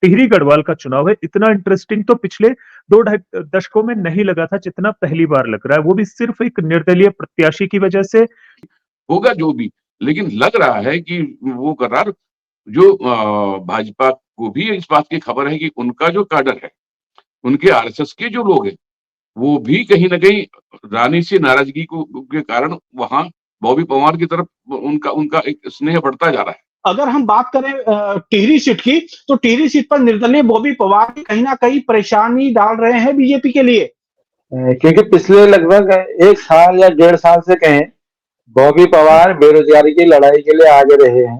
टिहरी गढ़वाल का चुनाव है, इतना इंटरेस्टिंग तो पिछले 2 ढाई दशकों में नहीं लगा था जितना पहली बार लग रहा है, वो भी सिर्फ एक निर्दलीय प्रत्याशी की वजह से। होगा जो भी, लेकिन लग रहा है कि वो करार जो भाजपा को भी इस बात की खबर है कि उनका जो काडर है, उनके आरएसएस के जो लोग हैं, वो भी कहीं न कहीं रानी से नाराजगी के कारण वहाँ बॉबी पवार की तरफ उनका उनका एक स्नेह बढ़ता जा रहा है। अगर हम बात करें टिहरी सीट की, तो टिहरी सीट पर निर्दलीय बॉबी पवार कहीं ना कहीं परेशानी डाल रहे हैं बीजेपी के लिए, क्योंकि पिछले लगभग 1 साल या 1.5 साल से कहें, बॉबी पवार बेरोजगारी की लड़ाई के लिए आगे रहे हैं।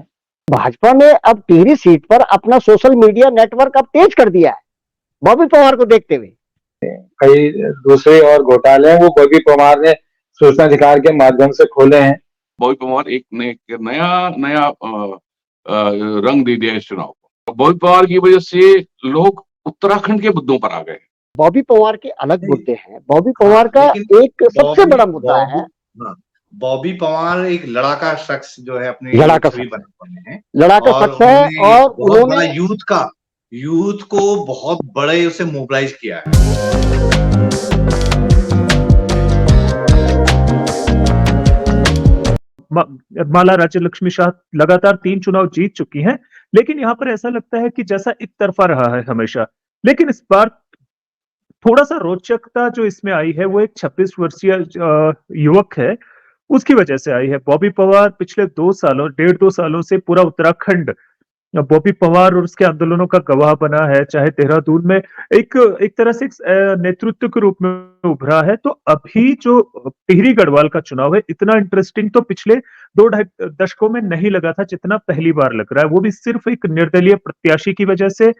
भाजपा ने अब टिहरी सीट पर अपना सोशल मीडिया नेटवर्क अब तेज कर दिया है बॉबी पवार को देखते हुए। कई दूसरे और घोटाले हैं वो बॉबी पवार ने सूचना अधिकार के माध्यम से खोले हैं। बॉबी पवार एक नया रंग दे दिया इस चुनाव को। बॉबी पवार की वजह से लोग उत्तराखंड के मुद्दों पर आ गए। बॉबी पवार के अलग मुद्दे हैं, बॉबी पवार का एक सबसे बड़ा मुद्दा है, बॉबी पवार एक लड़ाका शख्स जो है, अपने लड़ाका छवि शख्स बने हैं, लड़ाका शख्स है और उन्होंने यूथ को बहुत बड़े उसे मोबिलाइज किया है। माला राज्य लक्ष्मी शाह लगातार 3 चुनाव जीत चुकी हैं, लेकिन यहाँ पर ऐसा लगता है कि जैसा एक तरफा रहा है हमेशा, लेकिन इस बार थोड़ा सा रोचकता जो इसमें आई है वो एक 26 वर्षीय युवक है, उसकी वजह से आई है। बॉबी पवार पिछले 1.5 सालों से पूरा उत्तराखंड बॉबी पवार और उसके आंदोलनों का गवाह बना है, चाहे देहरादून में एक एक तरह से नेतृत्व के रूप में उभरा है। तो अभी जो टिहरी गढ़वाल का चुनाव है, इतना इंटरेस्टिंग तो पिछले 2 ढाई दशकों में नहीं लगा था जितना पहली बार लग रहा है, वो भी सिर्फ एक निर्दलीय प्रत्याशी की वजह से,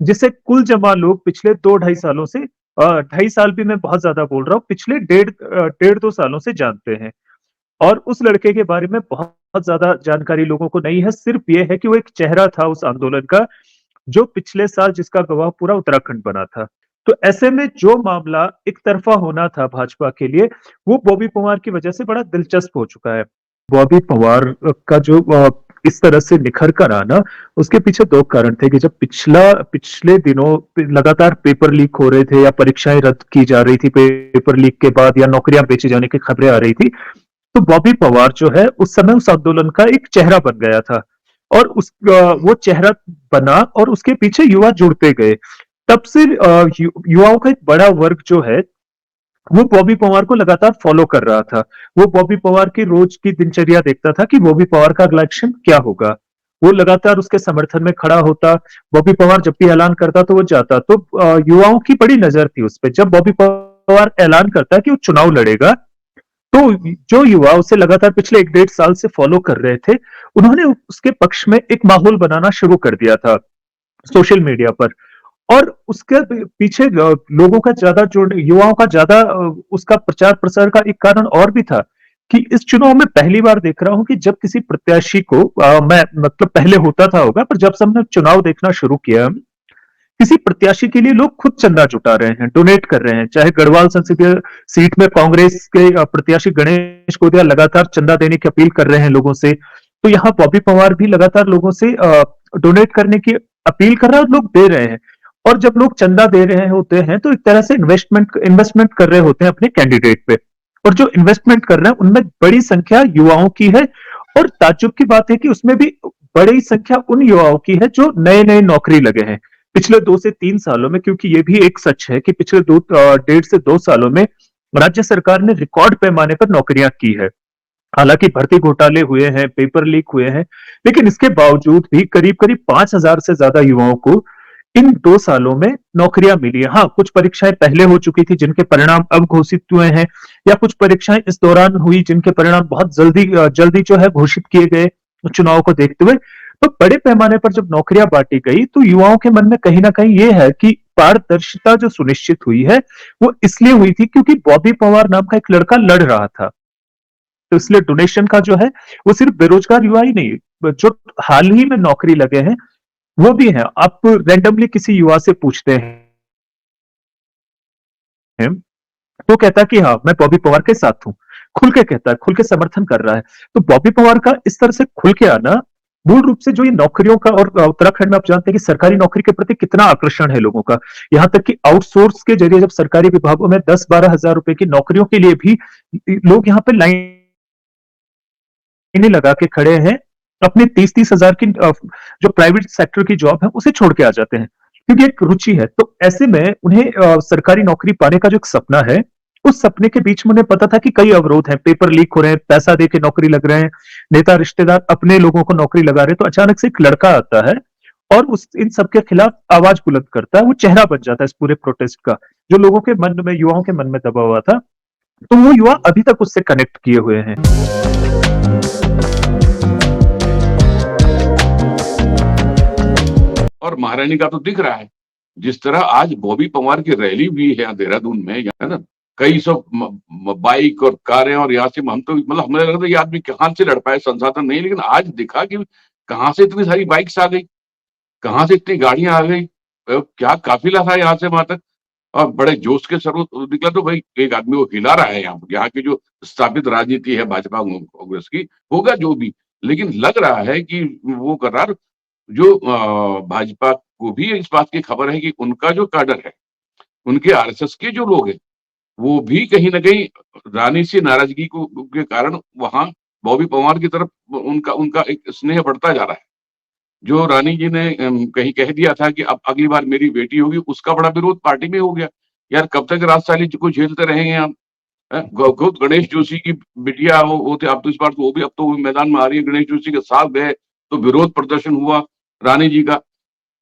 जिसे कुल जमा लोग पिछले 2 ढाई सालों से 2.5 साल भी मैं बहुत ज्यादा बोल रहा हूँ, पिछले 1.5 2 सालों से जानते हैं। और उस लड़के के बारे में बहुत ज्यादा जानकारी लोगों को नहीं है, सिर्फ ये है कि वो एक चेहरा था उस आंदोलन का, जो पिछले साल जिसका गवाह पूरा उत्तराखंड बना था। तो ऐसे में जो मामला एक तरफा होना था भाजपा के लिए, वो बॉबी पवार की वजह से बड़ा दिलचस्प हो चुका है। बॉबी पवार का जो इस तरह से निखर कर आना, उसके पीछे 2 कारण थे कि जब पिछले दिनों लगातार पेपर लीक हो रहे थे या परीक्षाएं रद्द की जा रही थी पेपर लीक के बाद, या नौकरियां बेचे जाने की खबरें आ रही थी, तो बॉबी पवार जो है उस समय उस आंदोलन का एक चेहरा बन गया था, और वो चेहरा बना और उसके पीछे युवा जुड़ते गए। तब से युवाओं का एक बड़ा वर्ग जो है वो बॉबी पवार को लगातार फॉलो कर रहा था। वो बॉबी पवार की रोज की दिनचर्या देखता था कि बॉबी पवार का अगला एक्शन क्या होगा। वो लगातार उसके समर्थन में खड़ा होता, बॉबी पवार जब भी ऐलान करता तो वो जाता। तो युवाओं की बड़ी नजर थी उस पर। जब बॉबी पवार ऐलान करता कि वो चुनाव लड़ेगा, तो जो युवा उसे लगातार पिछले 1.5 साल से फॉलो कर रहे थे, उन्होंने उसके पक्ष में एक माहौल बनाना शुरू कर दिया था सोशल मीडिया पर। और उसके पीछे लोगों का ज्यादा जुड़ युवाओं का ज्यादा उसका प्रचार प्रसार का एक कारण और भी था कि इस चुनाव में पहली बार देख रहा हूं कि जब किसी प्रत्याशी को मैं मतलब पहले होता था होगा, पर जब से हमने चुनाव देखना शुरू किया, किसी प्रत्याशी के लिए लोग खुद चंदा जुटा रहे हैं, डोनेट कर रहे हैं। चाहे गढ़वाल संसदीय सीट में कांग्रेस के प्रत्याशी गणेश गोदिया लगातार चंदा देने की अपील कर रहे हैं लोगों से, तो यहाँ बॉबी पवार भी लगातार लोगों से डोनेट करने की अपील कर रहा है और लोग दे रहे हैं। और जब लोग चंदा दे रहे होते हैं तो एक तरह से इन्वेस्टमेंट कर रहे होते हैं अपने कैंडिडेट पे, और जो इन्वेस्टमेंट कर रहे हैं उनमें बड़ी संख्या युवाओं की है। और ताज्जुब की बात है कि उसमें भी बड़ी संख्या उन युवाओं की है जो नए नए नौकरी लगे हैं पिछले 2 से 3 सालों में, क्योंकि ये भी एक सच है कि पिछले 1.5 से 2 सालों में राज्य सरकार ने रिकॉर्ड पैमाने पर नौकरियां की है। हालांकि भर्ती घोटाले हुए हैं, पेपर लीक हुए हैं, लेकिन इसके बावजूद भी करीब करीब 5,000 से ज्यादा युवाओं को इन 2 सालों में नौकरियां मिली है। हाँ, कुछ परीक्षाएं पहले हो चुकी थी जिनके परिणाम अब घोषित हुए हैं, या कुछ परीक्षाएं इस दौरान हुई जिनके परिणाम बहुत जल्दी जो है घोषित किए गए चुनाव को देखते हुए। तो बड़े पैमाने पर जब नौकरियां बांटी गई तो युवाओं के मन में कहीं ना कहीं ये है कि पारदर्शिता जो सुनिश्चित हुई है वो इसलिए हुई थी क्योंकि बॉबी पवार नाम का एक लड़का लड़ रहा था। तो इसलिए डोनेशन का जो है वो सिर्फ बेरोजगार युवा ही नहीं, जो हाल ही में नौकरी लगे हैं वो भी है। आप रैंडमली किसी युवा से पूछते हैं तो कहता है कि हाँ मैं बॉबी पवार के साथ हूं, खुल के कहता है, खुल के समर्थन कर रहा है। तो बॉबी पवार का इस तरह से खुल के आना मूल रूप से जो ये नौकरियों का, और उत्तराखंड में आप जानते हैं कि सरकारी नौकरी के प्रति कितना आकर्षण है लोगों का। यहाँ तक कि आउटसोर्स के जरिए जब सरकारी विभागों में 10-12 हजार रुपए की नौकरियों के लिए भी लोग यहाँ पे लाइनें लगा के खड़े हैं, अपने 30-30 हजार की जो प्राइवेट सेक्टर की जॉब है उसे छोड़ के आ जाते हैं, क्योंकि एक रुचि है। तो ऐसे में उन्हें सरकारी नौकरी पाने का जो एक सपना है, उस सपने के बीच में उन्हें पता था कि कई अवरोध हैं, पेपर लीक हो रहे हैं, पैसा दे के नौकरी लग रहे हैं, नेता रिश्तेदार अपने लोगों को नौकरी लगा रहे हैं। तो अचानक से एक लड़का आता है और उस इन सबके खिलाफ आवाज बुलंद करता है, वो चेहरा बन जाता है इस पूरे प्रोटेस्ट का, जो लोगों के मन में, युवाओं के मन में दबा हुआ था। तो वो युवा अभी तक उससे कनेक्ट किए हुए हैं। और महारानी का तो दिख रहा है, जिस तरह आज बॉबी पंवार की रैली भी है देहरादून में, है ना, कई सौ बाइक और कारें, और यहाँ से हम तो मतलब हमें लग रहा था ये आदमी कहाँ से लड़ पाए, संसाधन नहीं, लेकिन आज दिखा कि कहाँ से इतनी सारी बाइक्स आ गई, कहाँ से इतनी गाड़ियां आ गई, क्या काफिला था यहाँ से वहां तक, और बड़े जोश के साथ निकला। तो भाई एक आदमी को हिला रहा है यहाँ की जो स्थापित राजनीति है भाजपा कांग्रेस की, होगा जो भी, लेकिन लग रहा है कि वो करार जो भाजपा को भी इस बात की खबर है कि उनका जो कैडर है, उनके आरएसएस के जो लोग हैं, वो भी कहीं ना कहीं रानी से नाराजगी को के कारण वहां बॉबी पंवार की तरफ उनका उनका एक स्नेह बढ़ता जा रहा है। जो रानी जी ने कहीं कह दिया था कि अब अगली बार मेरी बेटी होगी, उसका बड़ा विरोध पार्टी में हो गया। यार कब तक राजशाही को झेलते रहेंगे हम? खुद गणेश जोशी की बिटिया वो थे, अब तो इस बार तो वो भी अब तो मैदान में आ रही है, गणेश जोशी के साथ गए तो विरोध प्रदर्शन हुआ रानी जी का।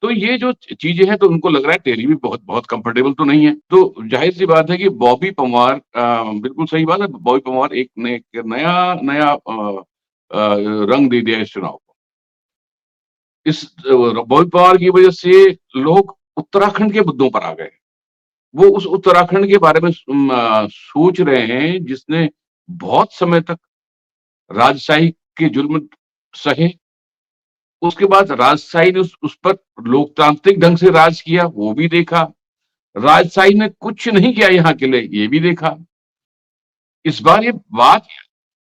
तो ये जो चीजें हैं, तो उनको लग रहा है टेरी भी बहुत बहुत कंफर्टेबल तो नहीं है। तो जाहिर सी बात है कि बॉबी पंवार, बिल्कुल सही बात है, बॉबी पंवार एक नया नया रंग दे दिया इस चुनाव को। इस बॉबी पंवार की वजह से लोग उत्तराखंड के मुद्दों पर आ गए। वो उस उत्तराखंड के बारे में सोच रहे हैं जिसने बहुत समय तक राजशाही के जुल्म सहे। उसके बाद राजशाही ने उस पर लोकतांत्रिक ढंग से राज किया, वो भी देखा। राजशाही ने कुछ नहीं किया यहाँ के लिए, ये भी देखा। इस बार ये बात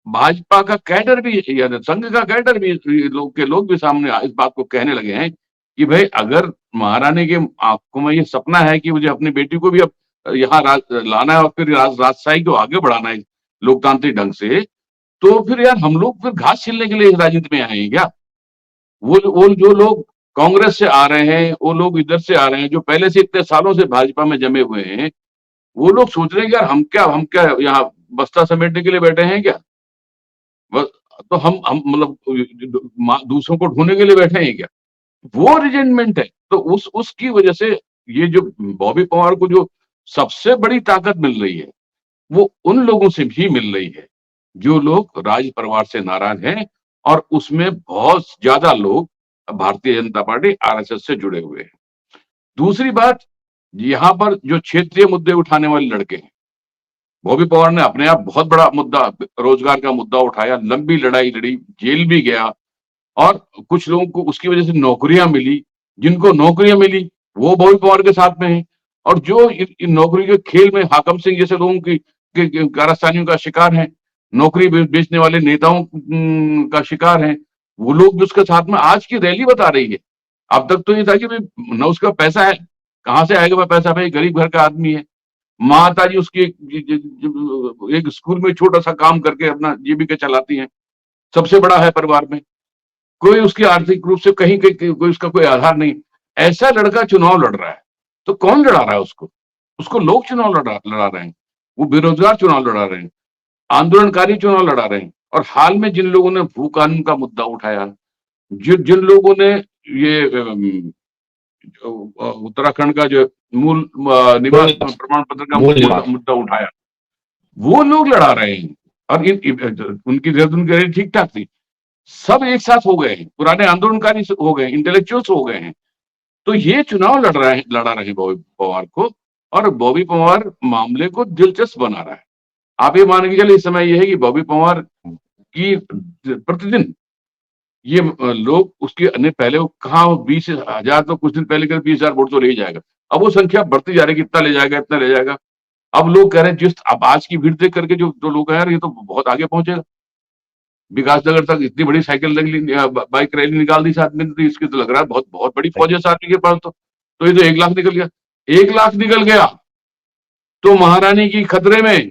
भाजपा का कैडर भी, या संघ का कैडर भी, लोग भी सामने इस बात को कहने लगे हैं कि भाई अगर महारानी के आंखों में ये सपना है कि मुझे अपनी बेटी को भी अब यहाँ लाना है और फिर राजशाही को आगे बढ़ाना है लोकतांत्रिक ढंग से, तो फिर यार हम लोग फिर घास छीलने के लिए राजनीति में आए हैं क्या? वो जो लोग कांग्रेस से आ रहे हैं, वो लोग इधर से आ रहे हैं, जो पहले से इतने सालों से भाजपा में जमे हुए हैं, वो लोग सोच रहे हैं यार हम क्या यहाँ बस्ता समेटने के लिए बैठे हैं क्या? तो हम मतलब दूसरों को ढूंढने के लिए बैठे हैं क्या? वो रिजेंटमेंट है। तो उसकी वजह से ये जो बॉबी पंवार को जो सबसे बड़ी ताकत मिल रही है, वो उन लोगों से भी मिल रही है जो लोग राज परिवार से नाराज हैं, और उसमें बहुत ज्यादा लोग भारतीय जनता पार्टी आरएसएस से जुड़े हुए हैं। दूसरी बात, यहाँ पर जो क्षेत्रीय मुद्दे उठाने वाले लड़के हैं, बॉबी पंवार ने अपने आप बहुत बड़ा मुद्दा, रोजगार का मुद्दा उठाया, लंबी लड़ाई लड़ी, जेल भी गया, और कुछ लोगों को उसकी वजह से नौकरियां मिली। जिनको नौकरियां मिली वो बॉबी पंवार के साथ में है, और जो इन नौकरी के खेल में हाकम सिंह जैसे लोगों की कारस्तानियों का शिकार है, नौकरी बेचने वाले नेताओं का शिकार है, वो लोग भी उसके साथ में। आज की रैली बता रही है, अब तक तो ये था कि भाई न उसका पैसा है, कहाँ से आएगा वह पैसा, भाई गरीब घर का आदमी है, माता जी उसकी एक स्कूल में छोटा सा काम करके अपना जीविका चलाती है, सबसे बड़ा है परिवार में, कोई उसकी आर्थिक रूप से कहीं कोई उसका कोई आधार नहीं। ऐसा लड़का चुनाव लड़ रहा है, तो कौन लड़ा रहा है उसको? उसको लोग चुनाव लड़ा रहे हैं, वो बेरोजगार चुनाव लड़ा रहे हैं, आंदोलनकारी चुनाव लड़ा रहे हैं। और हाल में जिन लोगों ने भू कानून का मुद्दा उठाया, जिन लोगों ने ये उत्तराखंड का जो मूल निवास प्रमाण पत्र का मुद्दा उठाया, वो लोग लड़ा रहे हैं। और उनकी रैली ठीक ठाक थी, सब एक साथ हो गए हैं, पुराने आंदोलनकारी हो गए, इंटेलेक्चुअल्स हो गए हैं। तो ये चुनाव लड़ा रहे बॉबी पंवार को, और बॉबी पंवार मामले को दिलचस्प बना रहा है। आप ये मान के चलिए, इस समय ये है कि बॉबी पंवार की प्रतिदिन ये लोग उसके पहले कहा 20,000, तो कुछ दिन पहले कर 20,000 वोट तो ले जाएगा, अब वो संख्या बढ़ती जा रही है, कितना ले जाएगा, इतना ले जाएगा। अब लोग कह रहे हैं अब आज की भीड़ देख करके जो लोग कह रहे हैं, ये तो बहुत आगे पहुंचेगा। विकास नगर तक इतनी बड़ी साइकिल रैली, बाइक रैली निकाल दी इस आदमी ने, तो इसकी तो लग रहा है बहुत बहुत बड़ी फौज है इस आदमी के पास। तो ये तो 1 लाख निकल गया। 1 लाख निकल गया तो महारानी की खतरे में,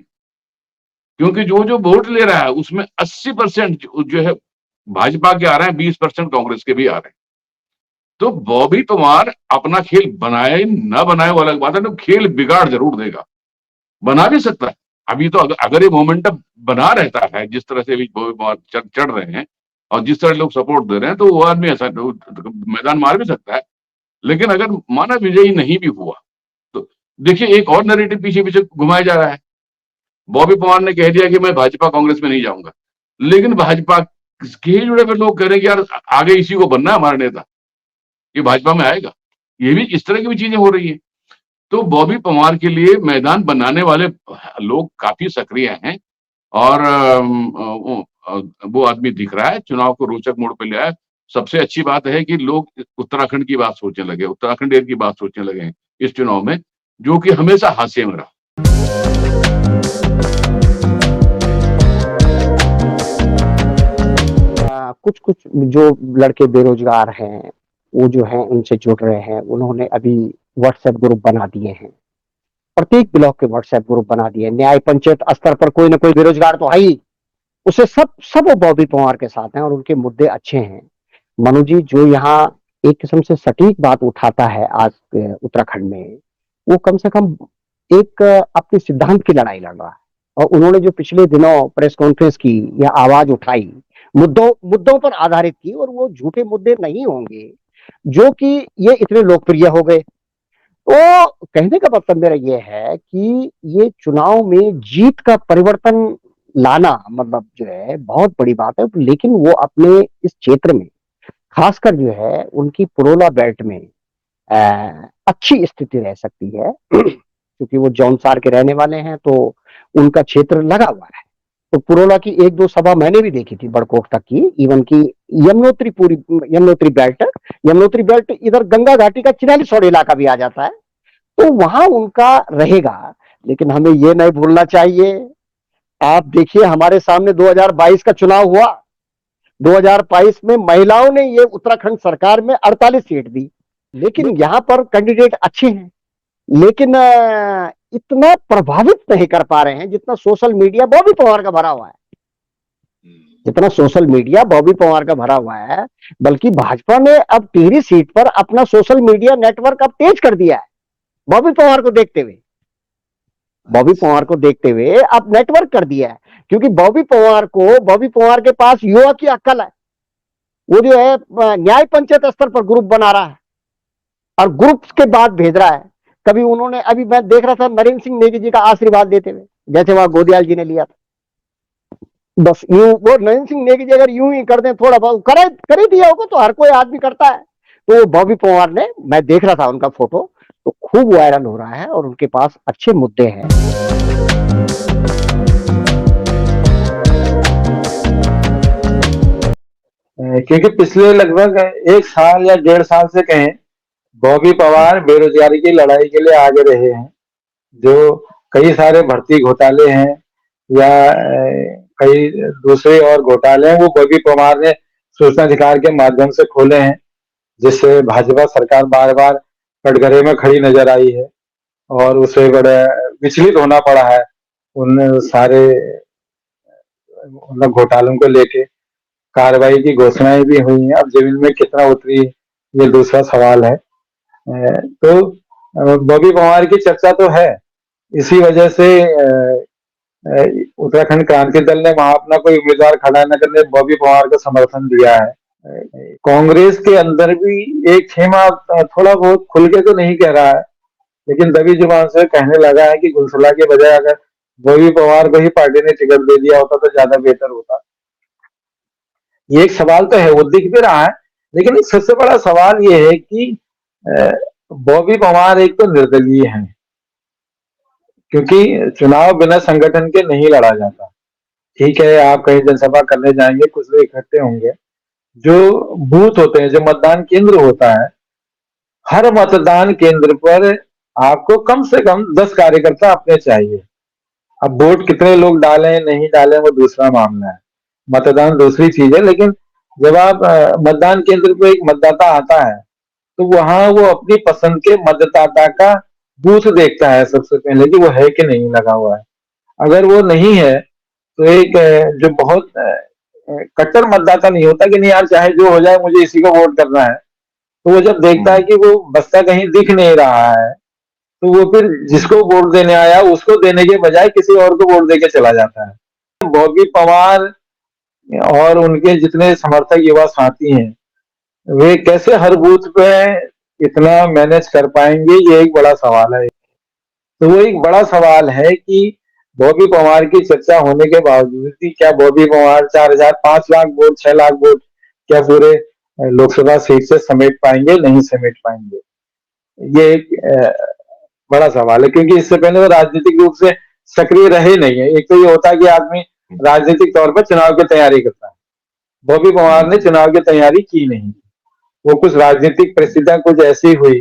क्योंकि जो जो वोट ले रहा है उसमें 80% जो है भाजपा के आ रहे हैं, 20% कांग्रेस के भी आ रहे हैं। तो बॉबी पवार अपना खेल बनाए ना बनाए वो अलग बात है, तो खेल बिगाड़ जरूर देगा, बना भी सकता है। अभी तो अगर ये मोमेंटम बना रहता है जिस तरह से भी बॉबी पवार चढ़ रहे हैं और जिस तरह लोग सपोर्ट दे रहे हैं, तो वो आदमी ऐसा मैदान मार भी सकता है। लेकिन अगर माना विजयी नहीं भी हुआ तो देखिए एक और नैरेटिव पीछे पीछे घुमाया जा रहा है। बॉबी पवार ने कह दिया कि मैं भाजपा कांग्रेस में नहीं जाऊंगा, लेकिन भाजपा के जुड़े हुए लोग कह रहे हैं कि यार आगे इसी को बनना है हमारा नेता, ये भाजपा में आएगा। ये भी इस तरह की भी चीजें हो रही है। तो बॉबी पवार के लिए मैदान बनाने वाले लोग काफी सक्रिय हैं और वो आदमी दिख रहा है, चुनाव को रोचक मोड़ पे ले आया। सबसे अच्छी बात है कि लोग उत्तराखंड की बात सोचने लगे, उत्तराखंड की बात सोचने लगे हैं इस चुनाव में, जो कि हमेशा हाशिए में रहा। कुछ कुछ जो लड़के बेरोजगार हैं वो जो हैं उनसे जुड़ रहे हैं, उन्होंने अभी व्हाट्सएप ग्रुप बना दिए हैं, प्रत्येक ब्लॉक के व्हाट्सएप ग्रुप बना दिए। न्याय पंचायत स्तर पर कोई ना कोई बेरोजगार तो है ही, उसे सब वो बॉबी पवार के साथ हैं और उनके मुद्दे अच्छे हैं। मनु जी जो यहाँ एक किस्म से सटीक बात उठाता है आज उत्तराखंड में, वो कम से कम एक अपने सिद्धांत की लड़ाई लड़ रहा है। और उन्होंने जो पिछले दिनों प्रेस कॉन्फ्रेंस की या आवाज उठाई, मुद्दों पर आधारित की, और वो झूठे मुद्दे नहीं होंगे जो कि ये इतने लोकप्रिय हो गए। तो कहने का मतलब मेरा ये है कि ये चुनाव में जीत का परिवर्तन लाना मतलब जो है बहुत बड़ी बात है, लेकिन वो अपने इस क्षेत्र में खासकर जो है उनकी पुरोला बेल्ट में अच्छी स्थिति रह सकती है क्योंकि वो जौनसार के रहने वाले हैं, तो उनका क्षेत्र लगा हुआ है। तो पुरोला की 1-2 सभा मैंने भी देखी थी, बड़कोट तक की, इवन की यमुनोत्री बेल्ट इधर गंगा घाटी का 44 इलाका भी आ जाता है, तो वहां उनका रहेगा। लेकिन हमें ये नहीं भूलना चाहिए, आप देखिए हमारे सामने 2022 का चुनाव हुआ, 2022 में महिलाओं ने ये उत्तराखंड सरकार में 48 सीट दी, लेकिन यहाँ पर कैंडिडेट अच्छे हैं, लेकिन इतना प्रभावित नहीं कर पा रहे हैं जितना सोशल मीडिया बॉबी पवार का भरा हुआ है, जितना सोशल मीडिया बॉबी पवार का भरा हुआ है। बल्कि भाजपा ने अब टिहरी सीट पर अपना सोशल मीडिया नेटवर्क अब तेज कर दिया है, बॉबी पवार को देखते हुए अब नेटवर्क कर दिया है, क्योंकि बॉबी पवार के पास युवा की अक्ल है। वो जो है न्याय पंचायत स्तर पर ग्रुप बना रहा है और ग्रुप के बाद भेज रहा है। कभी उन्होंने, अभी मैं देख रहा था नरेंद्र सिंह नेगी जी का आशीर्वाद देते हुए, जैसे वहां गोदियाल जी ने लिया था। बस यूं वो नरेंद्र सिंह नेगी जी अगर यूं ही कर दें, थोड़ा बहुत कर ही दिया होगा, तो हर कोई आदमी करता है। तो बॉबी पवार ने, मैं देख रहा था उनका फोटो, तो खूब वायरल हो रहा है और उनके पास अच्छे मुद्दे हैं। क्योंकि पिछले लगभग 1 साल या 1.5 साल से कहें, बॉबी पवार बेरोजगारी की लड़ाई के लिए आगे रहे हैं। जो कई सारे भर्ती घोटाले हैं या कई दूसरे और घोटाले हैं, वो बॉबी पवार ने सूचना अधिकार के माध्यम से खोले हैं, जिससे भाजपा सरकार बार बार कटघरे में खड़ी नजर आई है और उसे बड़ा विचलित होना पड़ा है उन सारे घोटालों को लेके। कार्रवाई की घोषणाएं भी हुई हैं, अब जमीन में कितना उतरी ये दूसरा सवाल है। तो बॉबी पवार की चर्चा तो है, इसी वजह से उत्तराखंड क्रांति दल ने वहां अपना कोई उम्मीदवार खड़ा न करने बॉबी पवार को समर्थन दिया है। कांग्रेस के अंदर भी एक खेमा थोड़ा बहुत खुल के तो नहीं कह रहा है, लेकिन दबी जुबान से कहने लगा है कि गुलसुला के बजाय अगर बॉबी पवार को ही पार्टी ने टिकट दे दिया होता तो ज्यादा बेहतर होता। ये एक सवाल तो है, वो दिख भी रहा है, लेकिन सबसे बड़ा सवाल ये है कि बॉबी पवार एक तो निर्दलीय है, क्योंकि चुनाव बिना संगठन के नहीं लड़ा जाता। ठीक है, आप कहीं जनसभा करने जाएंगे, कुछ लोग इकट्ठे होंगे। जो बूथ होते हैं, जो मतदान केंद्र होता है, हर मतदान केंद्र पर आपको कम से कम 10 कार्यकर्ता अपने चाहिए। अब वोट कितने लोग डालें नहीं डालें वो दूसरा मामला है, मतदान दूसरी चीज है, लेकिन जब आप मतदान केंद्र पे एक मतदाता आता है तो वहां वो अपनी पसंद के मतदाता का बूथ देखता है सबसे पहले कि वो है कि नहीं लगा हुआ है। अगर वो नहीं है तो एक जो बहुत कट्टर मतदाता नहीं होता कि नहीं यार चाहे जो हो जाए मुझे इसी को वोट करना है, तो वो जब देखता है कि वो बस्ता कहीं दिख नहीं रहा है तो वो फिर जिसको वोट देने आया उसको देने के बजाय किसी और को वोट देके चला जाता है। बॉबी पवार और उनके जितने समर्थक युवा साथी हैं वे कैसे हर बूथ पे इतना मैनेज कर पाएंगे, ये एक बड़ा सवाल है। तो वो एक बड़ा सवाल है कि बॉबी पवार की चर्चा होने के बावजूद भी क्या बॉबी पवार 4,000 5 लाख वोट 6 लाख वोट क्या पूरे लोकसभा सीट से समेट पाएंगे, नहीं समेट पाएंगे, ये एक बड़ा सवाल है। क्योंकि इससे पहले वो राजनीतिक रूप से सक्रिय रहे नहीं है। एक तो ये होता है कि आदमी राजनीतिक तौर पर चुनाव की तैयारी करता है, बॉबी पवार ने चुनाव की तैयारी की नहीं। वो कुछ राजनीतिक परिस्थितियां कुछ ऐसी हुई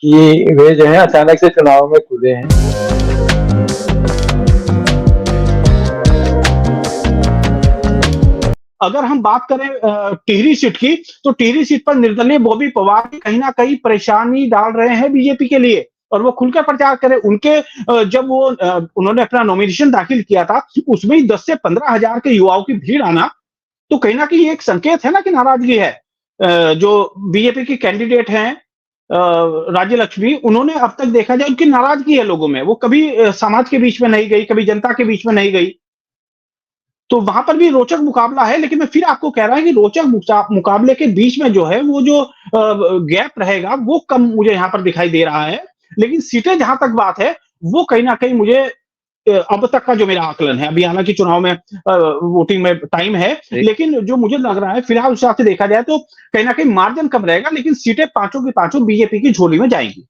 कि वे जो है अचानक से चुनाव में कूदे हैं। अगर हम बात करें टिहरी सीट की, तो टिहरी सीट पर निर्दलीय बॉबी पवार कहीं ना कहीं परेशानी डाल रहे हैं बीजेपी के लिए, और वो खुलकर प्रचार करें। उनके जब वो उन्होंने अपना नॉमिनेशन दाखिल किया था, उसमें ही 10 से 15 हजार के युवाओं की भीड़ आना, तो कहीं ना कहीं एक संकेत है ना कि नाराजगी है। जो बीजेपी के कैंडिडेट हैं राज्य लक्ष्मी, उन्होंने अब तक देखा जाए उनकी नाराजगी है लोगों में, वो कभी समाज के बीच में नहीं गई, कभी जनता के बीच में नहीं गई। तो वहां पर भी रोचक मुकाबला है, लेकिन मैं फिर आपको कह रहा हूं कि रोचक मुकाबले के बीच में जो है वो जो गैप रहेगा वो कम मुझे यहां पर दिखाई दे रहा है। लेकिन सीटें जहां तक बात है वो कहीं ना कहीं मुझे अब तक का जो मेरा आकलन है, अभी हालांकि चुनाव में वोटिंग में टाइम है, लेकिन जो मुझे लग रहा है फिलहाल उस हिसाब से देखा जाए तो कहीं ना कहीं मार्जिन कम रहेगा, लेकिन सीटें पांचों की पांचों बीजेपी की झोली में जाएंगी।